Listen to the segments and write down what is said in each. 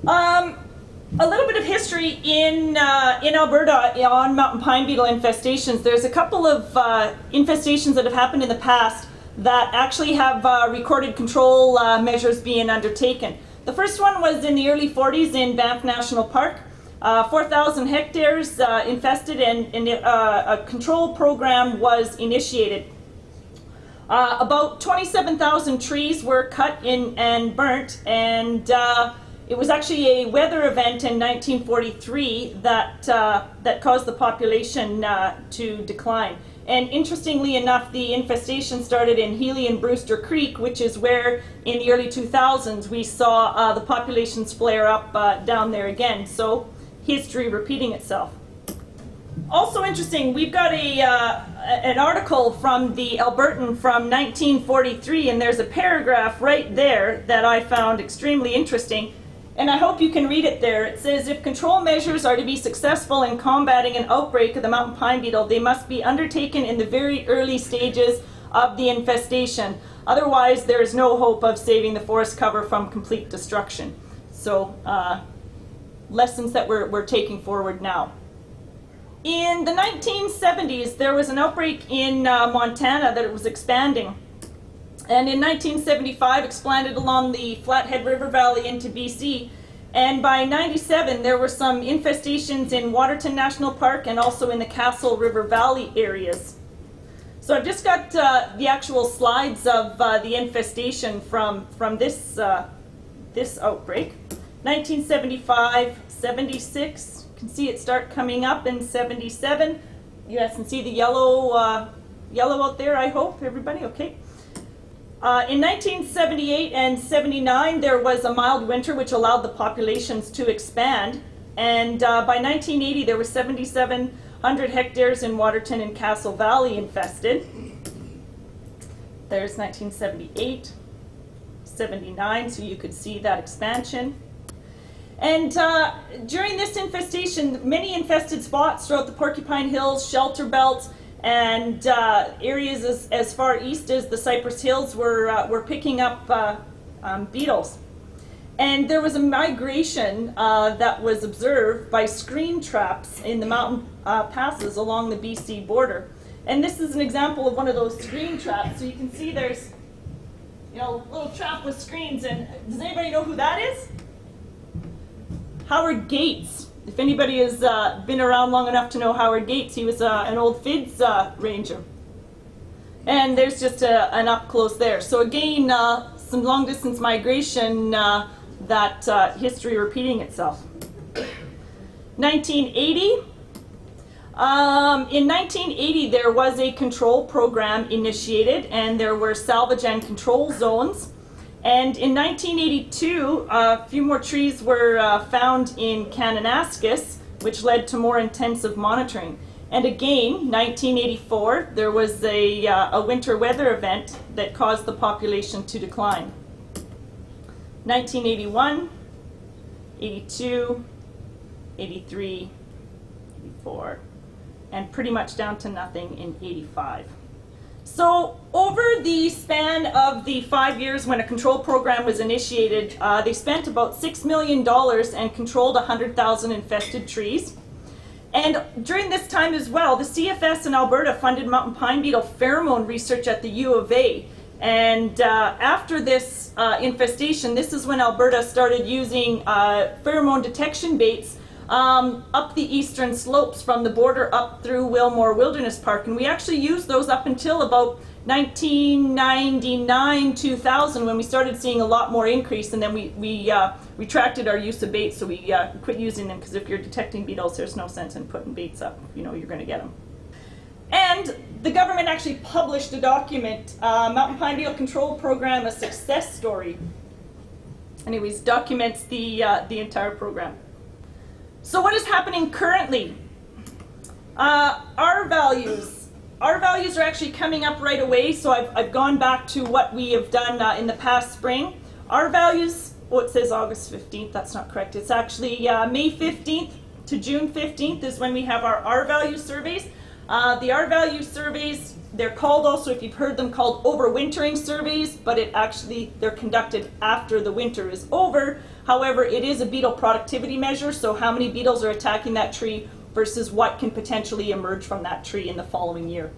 A little bit of history in Alberta on mountain pine beetle infestations. There's a couple of infestations that have happened in the past that actually have recorded control measures being undertaken. The first one was in the early 40s in Banff National Park. 4,000 hectares infested, and a control program was initiated. About 27,000 trees were cut and burnt, and it was actually a weather event in 1943 that caused the population to decline. And interestingly enough, the infestation started in Healy and Brewster Creek, which is where in the early 2000s we saw the populations flare up down there again. So history repeating itself. Also interesting, we've got an article from the Albertan from 1943, and there's a paragraph right there that I found extremely interesting. And I hope you can read it there. It says, if control measures are to be successful in combating an outbreak of the mountain pine beetle, they must be undertaken in the very early stages of the infestation. Otherwise, there is no hope of saving the forest cover from complete destruction. So, lessons that we're taking forward now. In the 1970s, there was an outbreak in Montana that it was expanding. And in 1975, expanded along the Flathead River Valley into BC. And by 97, there were some infestations in Waterton National Park and also in the Castle River Valley areas. So I've just got the actual slides of the infestation from this, this outbreak. 1975, 76, you can see it start coming up in 77. You guys can see the yellow, yellow out there, I hope, everybody, okay? In 1978 and 79, there was a mild winter which allowed the populations to expand. And by 1980, there were 7,700 hectares in Waterton and Castle Valley infested. There's 1978, 79, so you could see that expansion. And during this infestation, many infested spots throughout the Porcupine Hills, Shelter Belt, and areas as far east as the Cypress Hills were picking up beetles. And there was a migration that was observed by screen traps in the mountain passes along the BC border. And this is an example of one of those screen traps. So you can see there's, you know, a little trap with screens. And does anybody know who that is? Howard Gates. If anybody has been around long enough to know Howard Gates, he was an old FIDS ranger. And there's just an up close there. So again, some long distance migration, that history repeating itself. 1980. In 1980, there was a control program initiated, and there were salvage and control zones. And in 1982, a few more trees were found in Kananaskis, which led to more intensive monitoring. And again, 1984, there was a winter weather event that caused the population to decline. 1981, 82, 83, 84, and pretty much down to nothing in 85. So over the span of the 5 years when a control program was initiated, they spent about $6 million and controlled 100,000 infested trees. And during this time as well, the CFS in Alberta funded mountain pine beetle pheromone research at the U of A. And after this infestation, this is when Alberta started using pheromone detection baits up the eastern slopes from the border up through Wilmore Wilderness Park. And we actually used those up until about 1999-2000 when we started seeing a lot more increase, and then we retracted our use of baits, so we quit using them, because if you're detecting beetles, there's no sense in putting baits up. You know you're going to get them. And the government actually published a document, Mountain Pine Beetle Control Program, a Success Story. Anyways, documents the entire program. So what is happening currently? Our values are actually coming up right away, so I've gone back to what we have done in the past spring. Our values, oh, it says August 15th, that's not correct. It's actually May 15th to June 15th is when we have our R value surveys. The R-value surveys, they're called also, if you've heard them, called overwintering surveys, but they're conducted after the winter is over. However, it is a beetle productivity measure, so how many beetles are attacking that tree versus what can potentially emerge from that tree in the following year.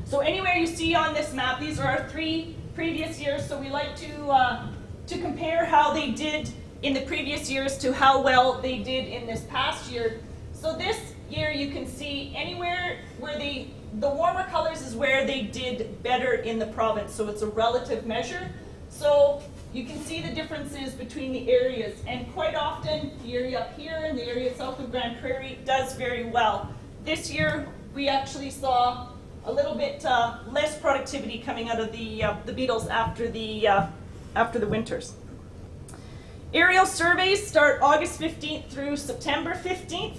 So anywhere you see on this map, these are our 3 previous years, so we like to compare how they did in the previous years to how well they did in this past year. So this year you can see anywhere where the warmer colors is where they did better in the province, so it's a relative measure. So you can see the differences between the areas, and quite often the area up here and the area south of Grand Prairie does very well. This year we actually saw a little bit less productivity coming out of the beetles after the winters. Aerial surveys start August 15th through September 15th,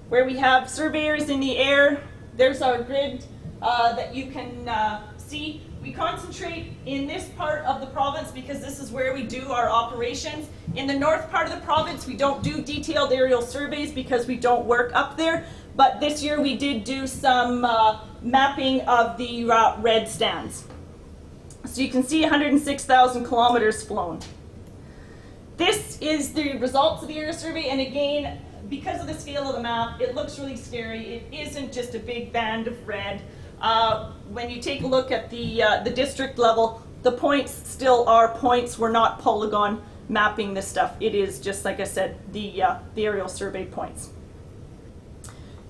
where we have surveyors in the air. There's our grid that you can see. We concentrate in this part of the province because this is where we do our operations. In the north part of the province, we don't do detailed aerial surveys because we don't work up there. But this year we did do some mapping of the red stands. So you can see 106,000 kilometers flown. This is the results of the aerial survey, and again, because of the scale of the map, it looks really scary. It isn't just a big band of red. When you take a look at the district level, the points still are points. We're not polygon mapping this stuff. It is just, like I said, the aerial survey points.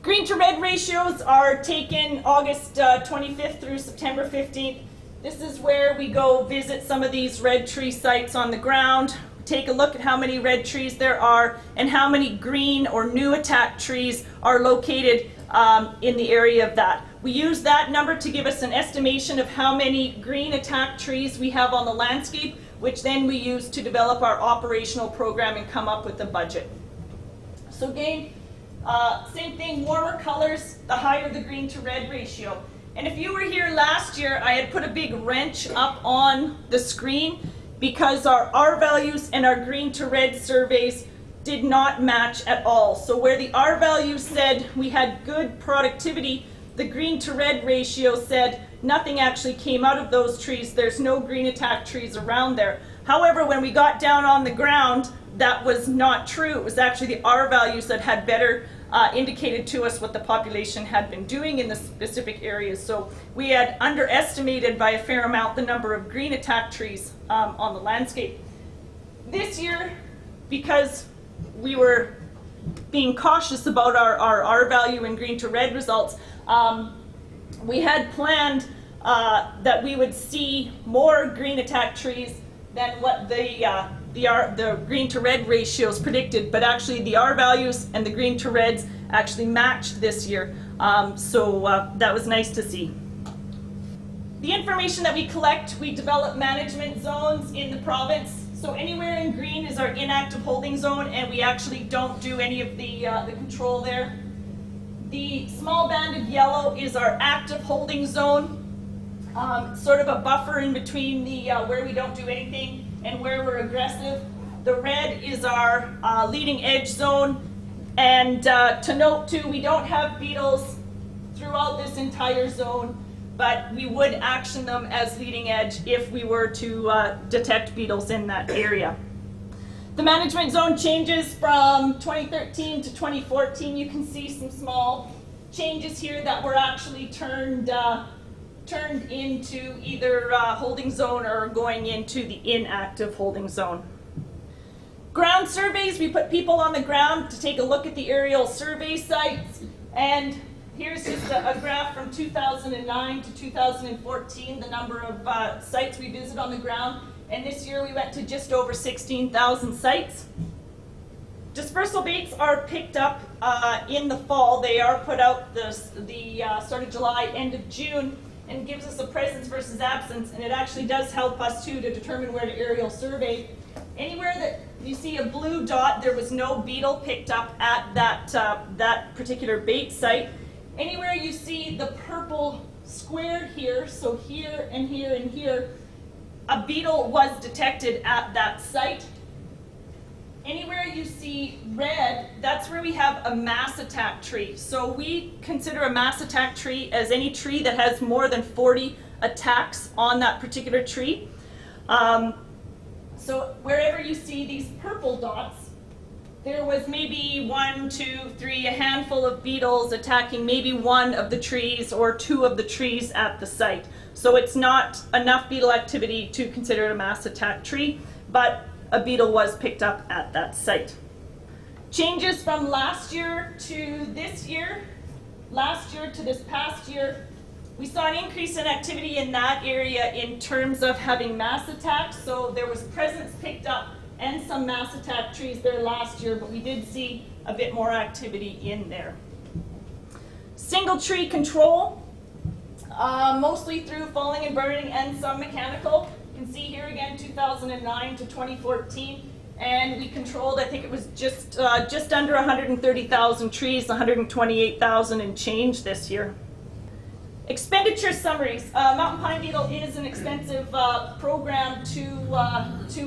Green to red ratios are taken August 25th through September 15th. This is where we go visit some of these red tree sites on the ground, take a look at how many red trees there are and how many green or new attack trees are located in the area of that. We use that number to give us an estimation of how many green attack trees we have on the landscape, which then we use to develop our operational program and come up with a budget. So again, same thing, warmer colors, the higher the green to red ratio. And if you were here last year, I had put a big wrench up on the screen because our R values and our green to red surveys did not match at all. So where the R value said we had good productivity, the green to red ratio said nothing actually came out of those trees. There's no green attack trees around there. However, when we got down on the ground, that was not true. It was actually the R values that had better indicated to us what the population had been doing in the specific areas. So we had underestimated by a fair amount the number of green attack trees on the landscape. This year, because we were being cautious about our R value and green to red results, we had planned that we would see more green attack trees than what the green to red ratios predicted, but actually the R values and the green to reds actually matched this year. So that was nice to see. The information that we collect, we develop management zones in the province. So anywhere in green is our inactive holding zone, and we actually don't do any of the control there. The small band of yellow is our active holding zone, sort of a buffer in between the where we don't do anything and where we're aggressive. The red is our leading edge zone, and to note too, we don't have beetles throughout this entire zone, but we would action them as leading edge if we were to detect beetles in that area. The management zone changes from 2013 to 2014. You can see some small changes here that were actually turned into either holding zone or going into the inactive holding zone. Ground surveys, we put people on the ground to take a look at the aerial survey sites, and here's just a graph from 2009 to 2014, the number of sites we visit on the ground, and this year we went to just over 16,000 sites. Dispersal baits are picked up in the fall. They are put out the start of July, end of June, and gives us a presence versus absence, and it actually does help us too to determine where to aerial survey. Anywhere that you see a blue dot, there was no beetle picked up at that particular bait site. Anywhere you see the purple square here, so here and here and here, a beetle was detected at that site. anywhere you see red, that's where we have a mass attack tree. So we consider a mass attack tree as any tree that has more than 40 attacks on that particular tree. So wherever you see these purple dots, there was maybe 1, 2, 3, a handful of beetles attacking maybe one of the trees or two of the trees at the site. So it's not enough beetle activity to consider it a mass attack tree, but a beetle was picked up at that site. Changes from last year to this year, last year to this past year, we saw an increase in activity in that area in terms of having mass attacks. So there was presence picked up and some mass attack trees there last year, but we did see a bit more activity in there. Single tree control, mostly through falling and burning and some mechanical. You can see here again 2009 to 2014, and we controlled, I think it was just under 130,000 trees, 128,000 and change this year. Expenditure summaries. Mountain pine beetle is an expensive program to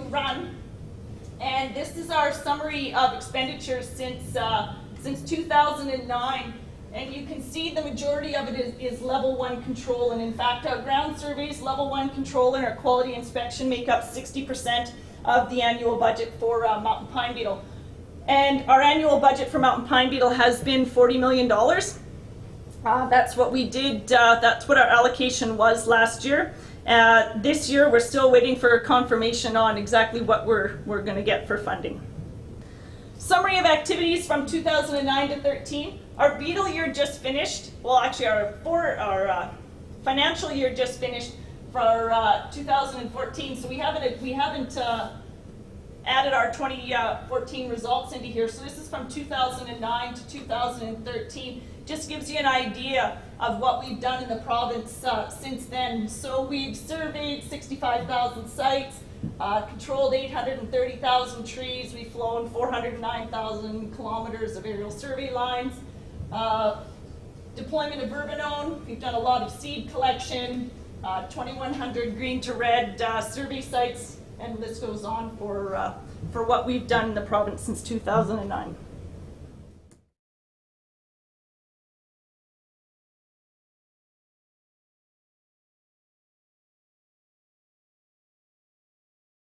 run, and this is our summary of expenditures since 2009. And you can see the majority of it is level 1 control, and in fact our ground surveys, level 1 control, and our quality inspection make up 60% of the annual budget for mountain pine beetle. And our annual budget for mountain pine beetle has been $40 million. That's what we did, that's what our allocation was last year. This year we're still waiting for confirmation on exactly what we're going to get for funding. Summary of activities from 2009 to 13. Our beetle year just finished. Well, actually, our financial year just finished for 2014. So we haven't added our 2014 results into here. So this is from 2009 to 2013. Just gives you an idea of what we've done in the province since then. So we've surveyed 65,000 sites. Controlled 830,000 trees. We've flown 409,000 kilometers of aerial survey lines. Deployment of verbenone. We've done a lot of seed collection. 2,100 green to red survey sites, and the list goes on for what we've done in the province since 2009.